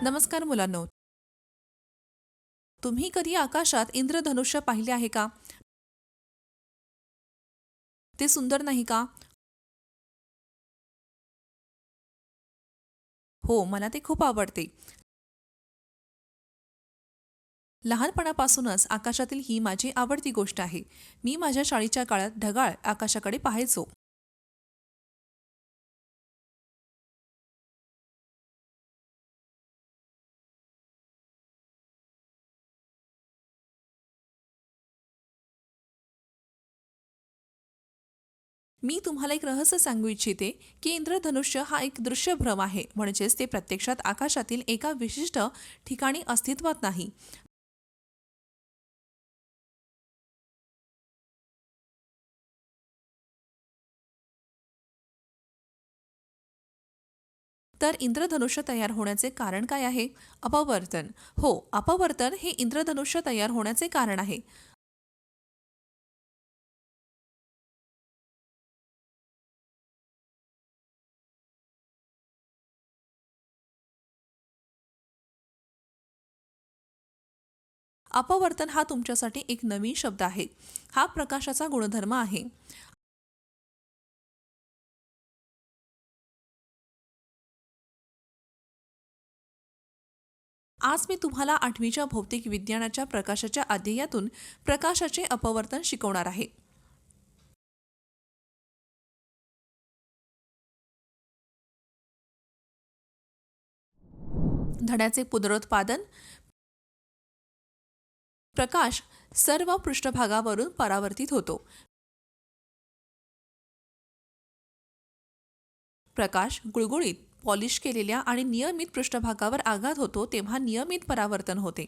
नमस्कार मुलांनो. तुम्ही कधी आकाशात इंद्रधनुष्य पाहिले आहे का? ते सुंदर नाही का? हो, मला ते खूप आवडते. लहानपणापासूनच आकाशातील ही माझी आवडती गोष्ट आहे. मी माझ्या शाळेच्या काळात ढगाळ आकाशाकडे पाहायचो. मी तुम्हाला एक रहस्य सांगू इच्छिते, की इंद्रधनुष्य हा एक दृश्य भ्रम आहे. म्हणजेच ते प्रत्यक्षात आकाशातील एका विशिष्ट ठिकाणी अस्तित्वात नाही. तर इंद्रधनुष्य तयार होण्याचे कारण काय आहे? अपवर्तन. हो, अपवर्तन हे इंद्रधनुष्य तयार होण्याचे कारण आहे. अपवर्तन हा तुमच्यासाठी एक नवीन शब्द आहे. हा प्रकाशाचा गुणधर्म आहे. आज मी तुम्हाला 8वीच्या भौतिक विज्ञानाच्या प्रकाशाच्या अध्यायातून प्रकाशाचे अपवर्तन शिकवणार आहे. धड्याचे पुनरुत्पादन. प्रकाश सर्व पृष्ठभागावरून परावर्तित होतो. प्रकाश गुळगुळीत पॉलिश केलेल्या आणि नियमित पृष्ठभागावर आघात होतो तेव्हा नियमित परावर्तन होते.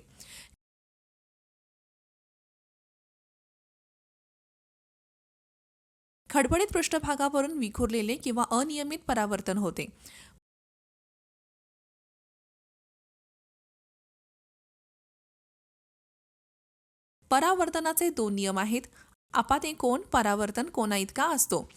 खडबडीत पृष्ठभागावरून विखुरलेले किंवा अनियमित परावर्तन होते. परावर्तनाचे दोन नियम आहेत. आपाते कोन परावर्तन कोनाइतका असतो.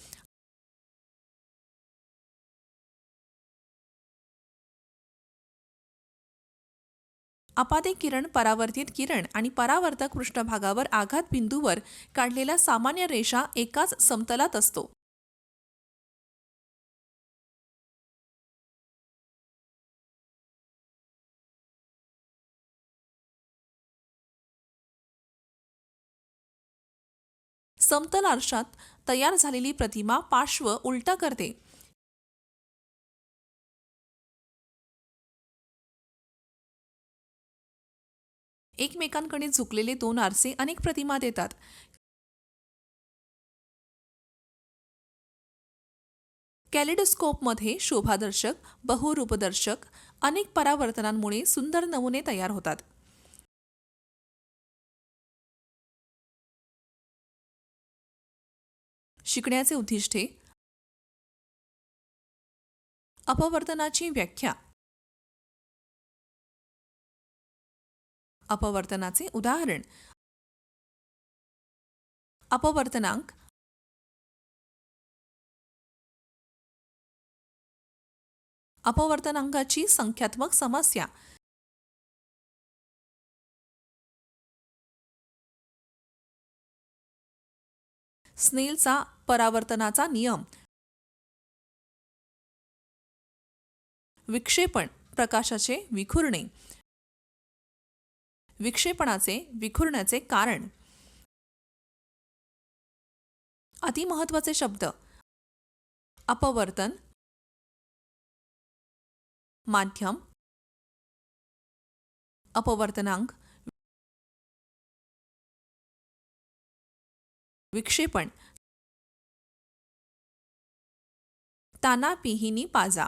आपाते किरण परावर्तित किरण आणि परावर्तक पृष्ठभागावर आघात बिंदूवर काढलेला सामान्य रेषा एकाच समतलात असतो. समतल आरशात तयार झालेली प्रतिमा पार्श्व उलटा करते. एकमेकांकडे झुकलेले दोन आरसे अनेक प्रतिमा देतात. कॅलिडोस्कोपमध्ये शोभादर्शक, बहुरूपदर्शक अनेक परावर्तनांमुळे सुंदर नमुने तयार होतात. शिकण्याचे उद्दिष्टे. अपवर्तनाची व्याख्या. अपवर्तनाचे उदाहरण. अपवर्तनांक. अपवर्तनांकाची संख्यात्मक समस्या. स्नेलचा परावर्तनाचा नियम. विक्षेपण प्रकाशाचे विखुरणे. विक्षेपणाचे विखुरण्याचे कारण. अतिमहत्वाचे शब्द. अपवर्तन, माध्यम, अपवर्तनांक, विक्षेपण. ताना पिहिनी पाजा.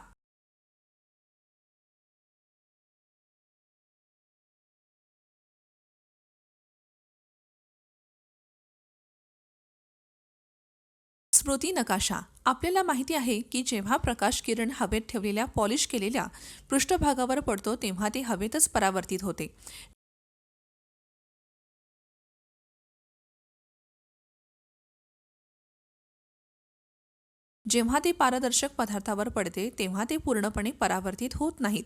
स्मृती नकाशा. आपल्याला माहिती आहे की जेव्हा प्रकाश किरण हवेत ठेवलेल्या पॉलिश केलेल्या पृष्ठभागावर पडतो तेव्हा ते हवेतच परावर्तित होते. जेव्हा ते पारदर्शक पदार्थावर पडते तेव्हा ते पूर्णपणे परावर्तित होत नाहीत.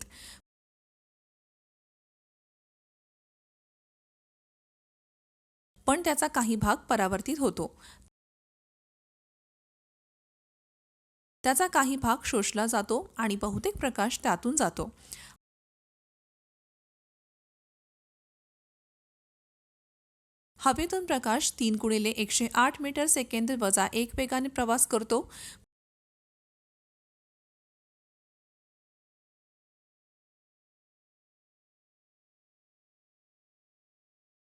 पण त्याचा काही भाग परावर्तित होतो. त्याचा काही भाग शोषला जातो आणि बहुतेक प्रकाश त्यातून जातो. हवेतून प्रकाश 3 × 108 मीटर सेकंद वजा 1 वेगाने प्रवास करतो.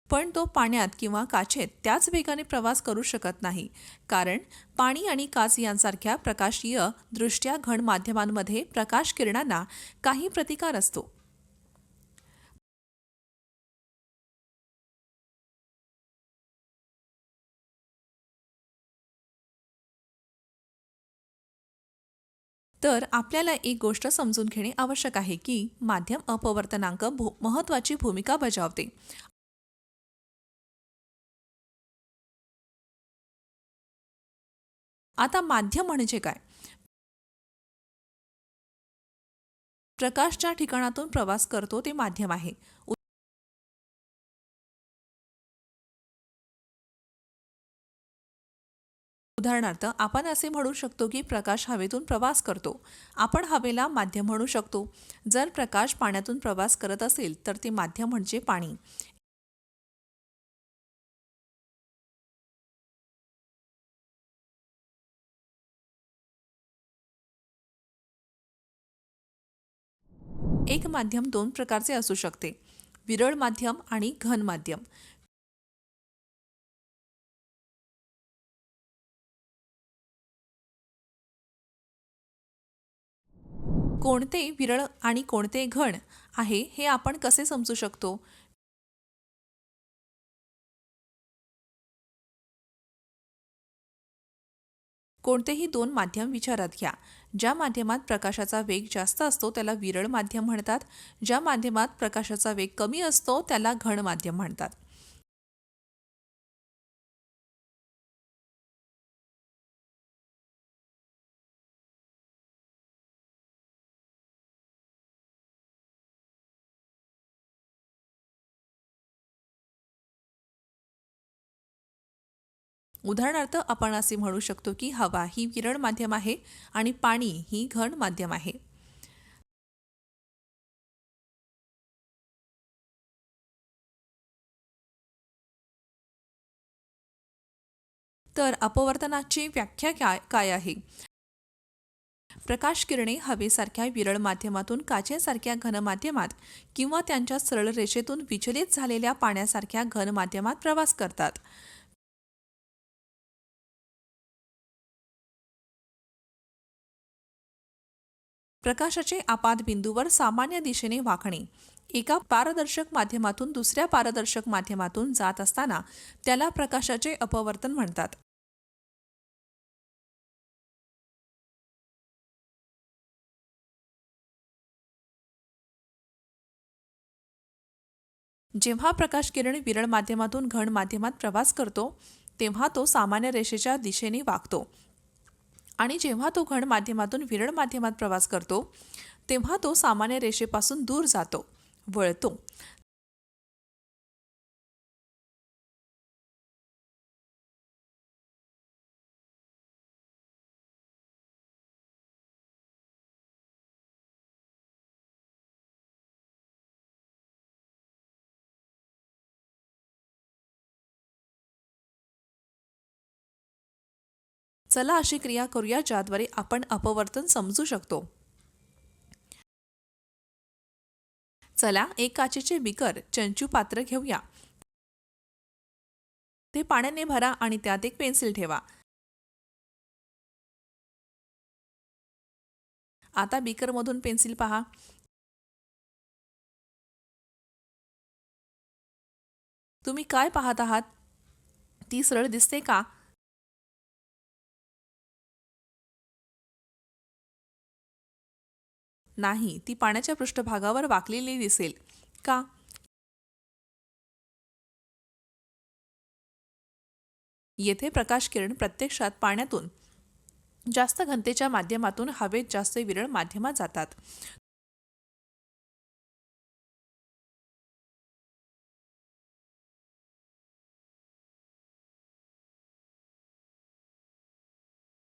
पण तो पाण्यात किंवा काचेत त्याच वेगाने प्रवास करू शकत नाही, कारण पाणी आणि काच यांसारख्या प्रकाशीय दृष्ट्या घन माध्यमांमध्ये प्रकाश किरणांना काही प्रतिकार असतो. तर आपल्याला एक गोष्ट समजून घेणे आवश्यक आहे की माध्यम अपवर्तनांक महत्त्वाची भूमिका बजावते. आता माध्यम म्हणजे काय? प्रकाश ज्या ठिकाणातून प्रवास करतो ते माध्यम आहे. उदाहरणार्थ आपण असे म्हणू शकतो की प्रकाश हवेतून प्रवास करतो. आपण हवेला माध्यम म्हणू शकतो. जर प्रकाश पाण्यातून प्रवास करत असेल तर ते माध्यम म्हणजे पाणी. एक माध्यम दोन प्रकारचे असू शकते: विरळ माध्यम आणि घन माध्यम. कोणते विरळ आणि कोणते घन आहे हे आपण कसे समजू शकतो? कोणतेही दोन माध्यम विचारात घ्या. ज्या माध्यमात प्रकाशाचा वेग जास्त असतो त्याला विरळ माध्यम म्हणतात. ज्या माध्यमात प्रकाशाचा वेग कमी असतो त्याला घन माध्यम म्हणतात. उदाहरणार्थ आपण असे म्हणू शकतो की हवा ही विरळ माध्यम आहे आणि पाणी ही घन माध्यम आहे. तर अपवर्तनाची व्याख्या काय काय आहे? प्रकाश किरणे हवेसारख्या विरळ माध्यमातून काचेसारख्या घन माध्यमात किंवा त्यांच्या सरळ रेषेतून विचलित झालेल्या पाण्यासारख्या घन माध्यमात प्रवास करतात. प्रकाशाचे आपात बिंदूवर सामान्य दिशेने वाकणे एका पारदर्शक माध्यमातून दुसऱ्या पारदर्शक माध्यमातून जात असताना त्याला प्रकाशाचे अपवर्तन म्हणतात. जेव्हा प्रकाश किरण विरळ माध्यमातून घन माध्यमात प्रवास करतो तेव्हा तो सामान्य रेषेच्या दिशेने वाकतो, आणि जेव्हा तो घन माध्यमातून विरळ माध्यमात प्रवास करतो तेव्हा तो सामान्य रेषेपासून दूर जातो, वळतो. चला अशी क्रिया करूया ज्याद्वारे आपण अपवर्तन समजू शकतो. चला एक काचेचे बिकर चंचू पात्र घेऊया. ते पाण्याने भरा आणि त्यात एक पेन्सिल ठेवा. आता बीकरमधून पेन्सिल पहा. तुम्ही काय पाहत आहात? ती सरळ दिसते का? नाही, ती पाण्याच्या पृष्ठभागावर वाकलेली दिसेल का? येथे प्रकाश किरण प्रत्यक्षात पाण्यातून जास्त घनतेच्या माध्यमातून हवेत जास्त विरळ माध्यमात जातात.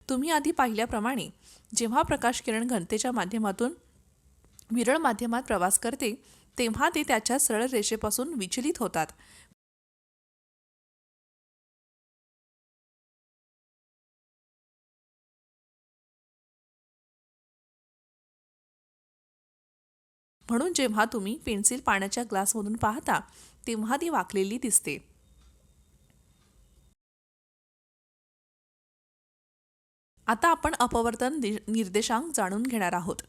तुम्ही आधी पाहिल्याप्रमाणे जेव्हा प्रकाश किरण घनतेच्या माध्यमातून विरळ माध्यमात प्रवास करते तेव्हा ते त्याच्या सरळ रेषेपासून विचलित होतात. म्हणून जेव्हा तुम्ही पेन्सिल पाण्याच्या ग्लासमधून पाहता तेव्हा ती वाकलेली दिसते. आता आपण अपवर्तन निर्देशांक जाणून घेणार आहोत.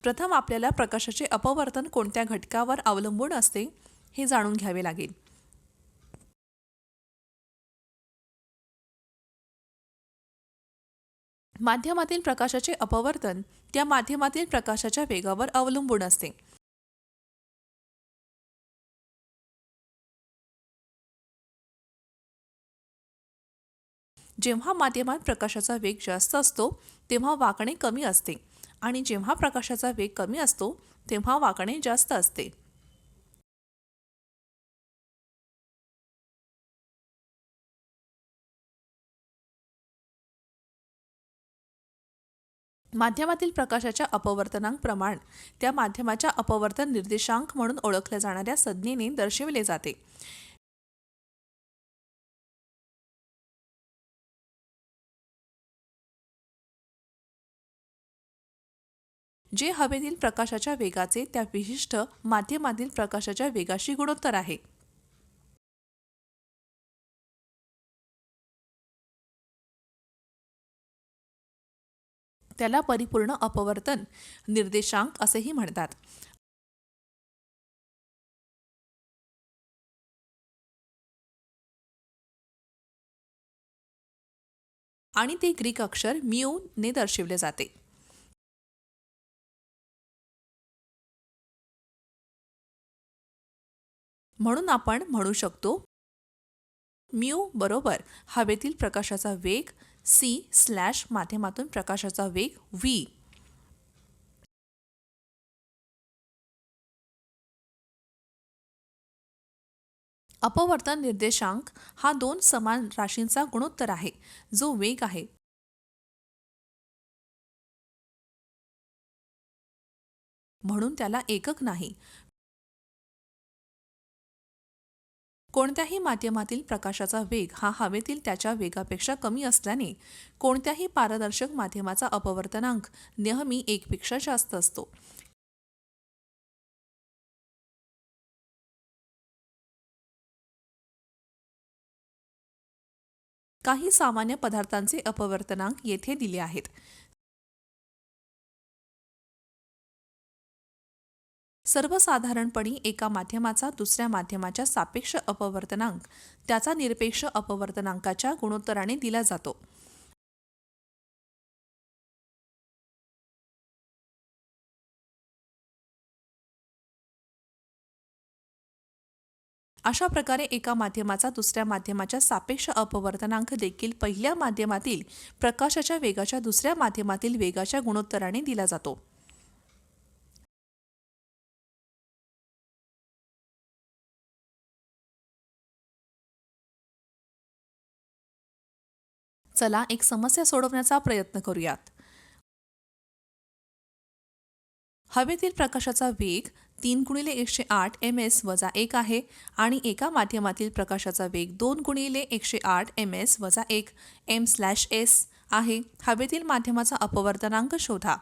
प्रथम आपल्याला प्रकाशाचे अपवर्तन कोणत्या घटकावर अवलंबून असते हे जाणून घ्यावे लागेल. माध्यमातील प्रकाशाचे अपवर्तन त्या माध्यमातील प्रकाशाच्या वेगावर अवलंबून असते. जेव्हा माध्यमात प्रकाशाचा वेग जास्त असतो तेव्हा वाकणे कमी असते आणि जेव्हा प्रकाशाचा वेग कमी असतो तेव्हा वाकणे जास्त असते. माध्यमातील प्रकाशाच्या अपवर्तनांक प्रमाण त्या माध्यमाच्या अपवर्तन निर्देशांक म्हणून ओळखल्या जाणाऱ्या संज्ञेने दर्शविले जाते. जे हवेतील प्रकाशाच्या वेगाचे त्या विशिष्ट माध्यमातील प्रकाशाच्या वेगाशी गुणोत्तर आहे. त्याला परिपूर्ण अपवर्तन निर्देशांक असेही म्हणतात. आणि ते ग्रीक अक्षर म्यू ने दर्शविले जाते. म्हणून आपण म्हणू शकतो म्यू बरोबर हवेतील प्रकाशाचा वेग सी स्लॅश माध्यमातून प्रकाशाचा वेग व्ही. अपवर्तन निर्देशांक हा दोन समान राशींचा गुणोत्तर आहे जो वेग आहे. म्हणून त्याला एकक नाही. कोणत्याही माध्यमातील प्रकाशाचा वेग हा हवेतील त्याच्या वेगापेक्षा कमी असल्याने कोणत्याही पारदर्शक माध्यमाचा अपवर्तनांक नेहमी 1 पेक्षा जास्त असतो. काही सामान्य पदार्थांचे अपवर्तनांक येथे दिले आहेत. सर्वसाधारणपणे एका माध्यमाचा दुसऱ्या माध्यमाच्या सापेक्ष अपवर्तनांक त्याचा निरपेक्ष अपवर्तनांकाच्या गुणोत्तराने दिला जातो. अशा प्रकारे एका माध्यमाचा दुसऱ्या माध्यमाच्या सापेक्ष अपवर्तनांक देखील पहिल्या माध्यमातील प्रकाशाच्या वेगाच्या दुसऱ्या माध्यमातील वेगाच्या गुणोत्तराने दिला जातो. चला एक समस्या सोडवण्याचा प्रयत्न करूयात. हवेतील प्रकाशाचा वेग 3 × 108 ms वजा 1 आहे आणि एका माध्यमातील प्रकाशाचा वेग 2 × 108 ms वजा 1 m/s आहे. हवेतील माध्यमाचा अपवर्तनांक शोधा.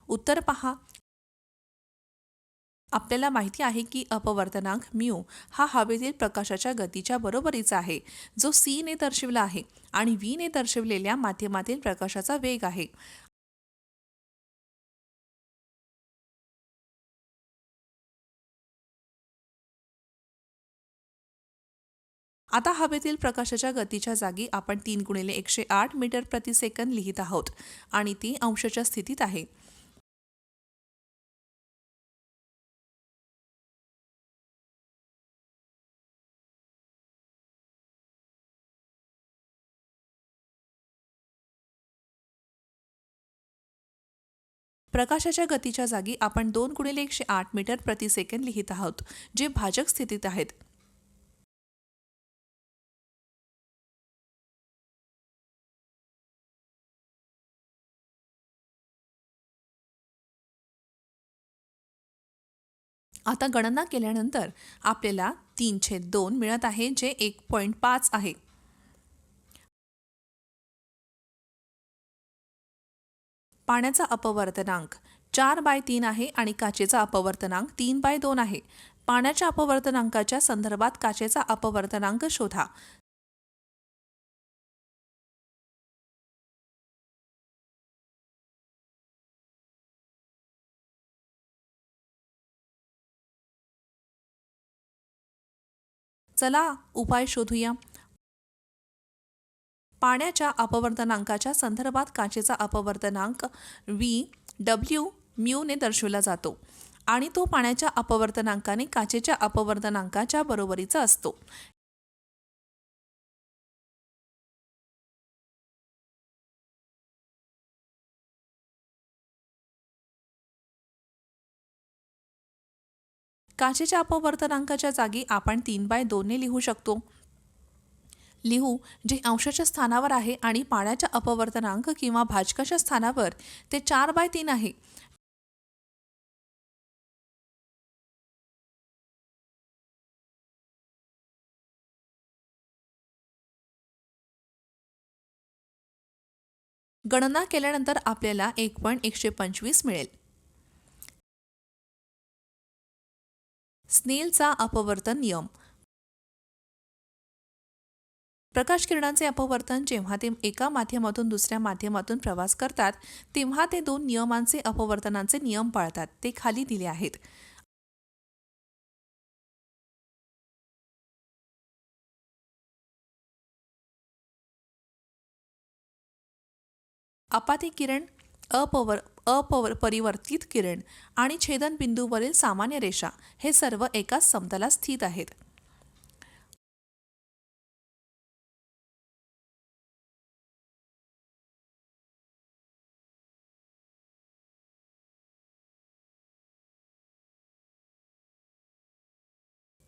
उत्तर पहा. आपल्याला माहिती आहे की अपवर्तनांक म्यू हा हवेतील प्रकाशाच्या गतीच्या बरोबरीचा आहे जो सी ने दर्शविला आहे आणि व्ही ने दर्शविलेल्या माध्यमातील प्रकाशाचा वेग आहे. आता हवेतील प्रकाशाच्या गतीच्या जागी आपण 3 × 108 मीटर प्रति सेकंद लिहित आहोत आणि ती अंशाच्या स्थितीत आहे. प्रकाशाच्या गतीच्या जागी आपण 2 × 108 मीटर प्रति सेकंद लिहित आहोत, जे भाजक स्थितीत आहेत. आता गणना केल्यानंतर आपल्याला 3/2 मिळत आहे, जे 1.5 आहे. पाण्याचा अपवर्तनांक 4/3 आहे आणि काचेचा अपवर्तनांक 3/2 आहे. पाण्याच्या अपवर्तनांकाच्या संदर्भात काचेचा अपवर्तनांक शोधा. चला उपाय शोधूया. पाण्याच्या अपवर्तनांकाच्या संदर्भात काचेचा अपवर्तनांक W ने दर्शवला जातो आणि तो पाण्याच्या अपवर्तनांकाने काचेच्या अपवर्तनांकाच्या बरोबरीचा असतो. काचेच्या अपवर्तनांकाच्या जागी आपण 3/2 ने लिहू शकतो. लिहू जे अंशाच्या स्थानावर आहे आणि पाण्याच्या अपवर्तनांक किंवा भाजकाच्या स्थानावर ते 4/3 आहे. गणना केल्यानंतर आपल्याला 1.125 मिळेल. स्नेलचा अपवर्तन नियम. प्रकाश किरणांचे अपवर्तन जेव्हा ते एका माध्यमातून दुसऱ्या माध्यमातून प्रवास करतात तेव्हा ते 2 नियमांचे अपवर्तनांचे नियम पाळतात. ते खाली दिले आहेत. आपाती किरण, अपरिवर्तित किरण आणि छेदन बिंदूवरील सामान्य रेषा हे सर्व एकाच समतलात स्थित आहेत.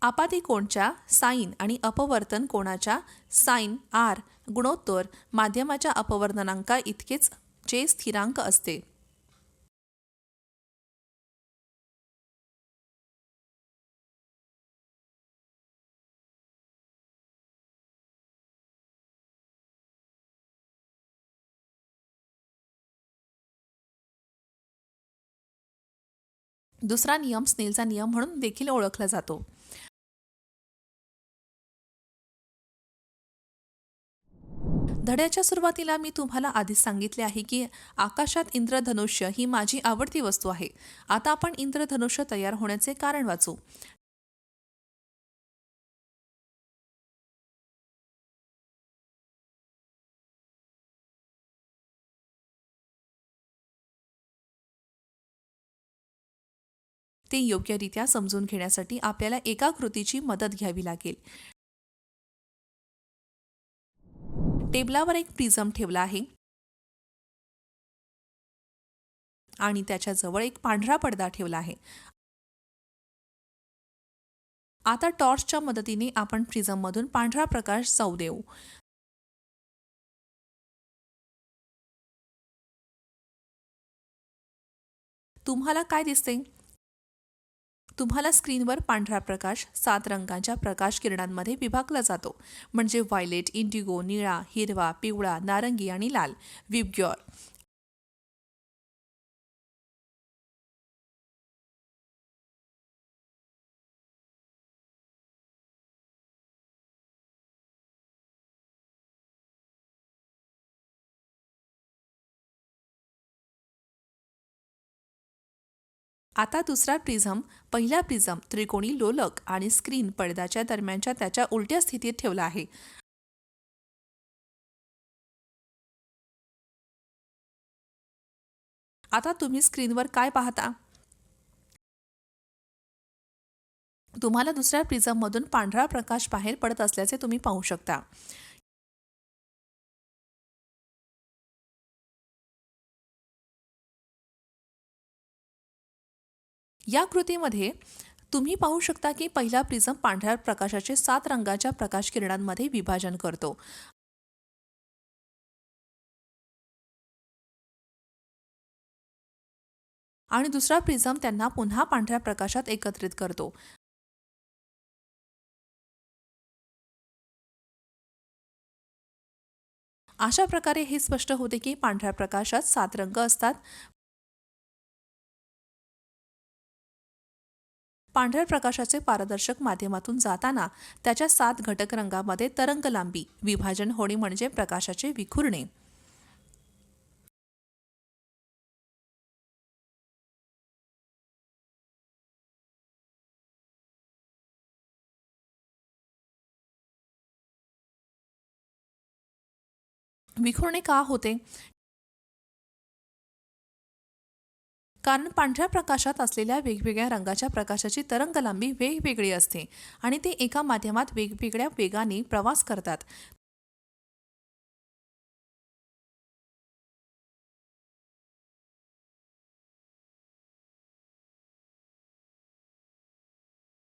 आपाती कोणच्या साइन आणि अपवर्तन कोणाच्या साइन R गुणोत्तर माध्यमाच्या अपवर्तनांका इतकेच जे स्थिरांक असते. दुसरा नियम स्नेलचा नियम म्हणून देखील ओळखला जातो. धड्याच्या सुरुवातीला मी तुम्हाला आधीच सांगितले आहे की आकाशात इंद्रधनुष्य ही माझी आवडती वस्तू आहे. आता आपण इंद्रधनुष्य तयार होण्याचे कारण वाचू. ते योग्यरित्या समजून घेण्यासाठी आपल्याला एका कृतीची मदत घ्यावी लागेल. टेबलावर एक प्रिझम ठेवला आहे आणि त्याच्या जवळ एक पांढरा पडदा ठेवला आहे. आता टॉर्चच्या मदतीने आपण प्रिझममधून पांढरा प्रकाश जाऊ देऊ. तुम्हाला काय दिसते? तुम्हाला स्क्रीनवर पांढरा प्रकाश 7 रंगांच्या प्रकाश किरणांमध्ये विभागला जातो, म्हणजे व्हायलेट, इंडिगो, निळा, हिरवा, पिवळा, नारंगी आणि लाल. विबग्योर. आता दुसरा प्रिझम पहिला प्रिझम त्रिकोणी लोलक आणि स्क्रीन पडद्याच्या दरम्यानच्या त्याच्या उलट्या स्थितीत ठेवला आहे. आता तुम्ही स्क्रीनवर काय पाहता? तुम्हाला दुसऱ्या प्रिझममधून पांढरा प्रकाश बाहेर पडत असल्याचे तुम्ही पाहू शकता. या कृतीमध्ये तुम्ही पाहू शकता की पहिला प्रिझम पांढऱ्या प्रकाशाचे 7 रंगाच्या प्रकाश किरणांमध्ये विभाजन करतो आणि दुसरा प्रिझम त्यांना पुन्हा पांढऱ्या प्रकाशात एकत्रित करतो. अशा प्रकारे हे स्पष्ट होते की पांढऱ्या प्रकाशात 7 रंग असतात. पांढऱ्या प्रकाशाचे पारदर्शक माध्यमातून जाताना त्याच्या 7 घटक रंगांमध्ये तरंगलांबी विभाजन होणे म्हणजे प्रकाशाचे विखुरणे. विखुरणे का होते? कारण पांढऱ्या प्रकाशात असलेल्या वेगवेगळ्या रंगाच्या प्रकाशाची तरंगलांबी वेगवेगळी असते आणि ते एका माध्यमात वेगवेगळ्या वेगाने प्रवास करतात.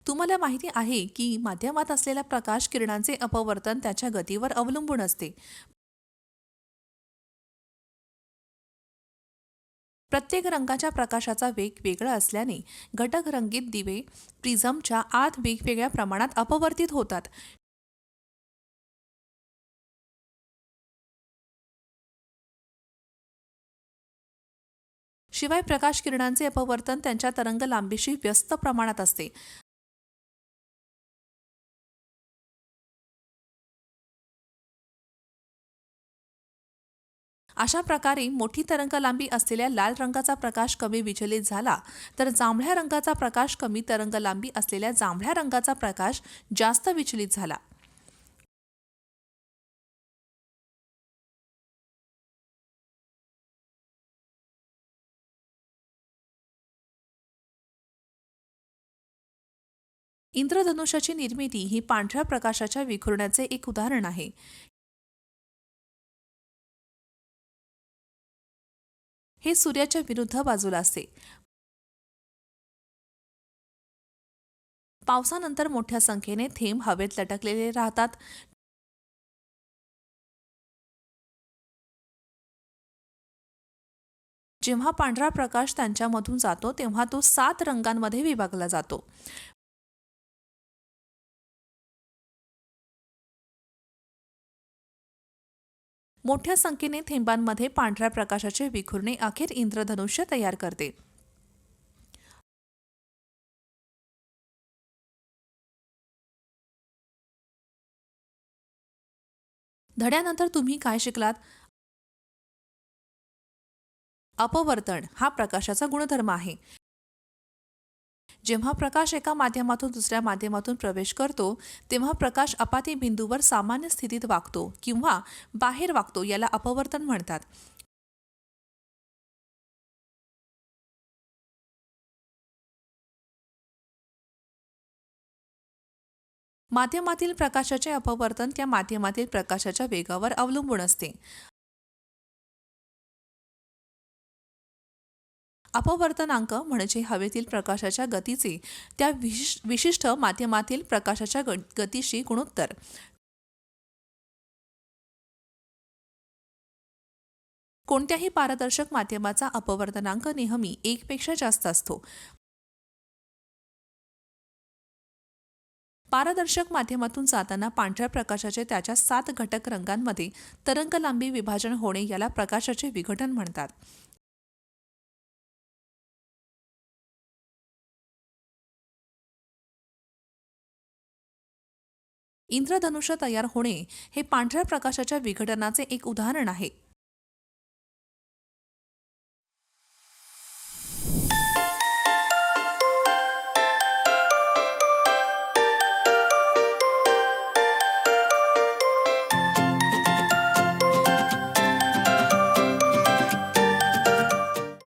तुम्हाला माहिती आहे की माध्यमात असलेल्या प्रकाश किरणांचे अपवर्तन त्याच्या गतीवर अवलंबून असते. प्रत्येक रंगाच्या प्रकाशाचा वेग वेगळा असल्याने घटक रंगीत दिवे प्रिझमच्या आत वेगवेगळ्या प्रमाणात अपवर्तित होतात. शिवाय प्रकाश किरणांचे अपवर्तन त्यांच्या तरंगलांबीशी व्यस्त प्रमाणात असते. अशा प्रकारे मोठी तरंगलांबी असलेल्या लाल रंगाचा प्रकाश कमी विचलित झाला तर जांभळ्या रंगाचा प्रकाश कमी तरंगलांबी असलेल्या जांभळ्या रंगाचा प्रकाश जास्त विचलित झाला. इंद्रधनुष्याची निर्मिती ही पांढऱ्या प्रकाशाच्या विखुरण्याचे एक उदाहरण आहे. हे सूर्याच्या विरुद्ध बाजूला असते. पावसानंतर मोठ्या संख्येने थेंब हवेत लटकलेले राहतात. जेव्हा पांढरा प्रकाश त्यांच्यामधून जातो तेव्हा तो 7 रंगांमध्ये विभागला जातो. मोठ्या संख्येने थेंबांमध्ये पांढऱ्या प्रकाशाचे विखुरणे अखेर इंद्रधनुष्य तयार करते. धड्यानंतर तुम्ही काय शिकलात? अपवर्तन हा प्रकाशाचा गुणधर्म आहे. जेव्हा प्रकाश एका माध्यमातून दुसऱ्या माध्यमातून प्रवेश करतो तेव्हा प्रकाश अपाती बिंदूवर सामान्य स्थितीत वागतो किंवा बाहेर वागतो, याला अपवर्तन म्हणतात. माध्यमातील प्रकाशाचे अपवर्तन त्या माध्यमातील प्रकाशाच्या वेगावर अवलंबून असते. अपवर्तनांक म्हणजे हवेतील प्रकाशाच्या गतीचे त्या विशिष्ट माध्यमातील प्रकाशाच्या गतीशी गुणोत्तर. कोणत्याही पारदर्शक माध्यमाचा अपवर्तनांक नेहमी 1 पेक्षा जास्त असतो. पारदर्शक माध्यमातून जाताना पांढऱ्या प्रकाशाचे त्याच्या 7 घटक रंगांमध्ये तरंगलांबी विभाजन होणे याला प्रकाशाचे विघटन म्हणतात. इंद्रधनुष्य तयार होणे हे पांढऱ्या प्रकाशाच्या विघटनाचे एक उदाहरण आहे.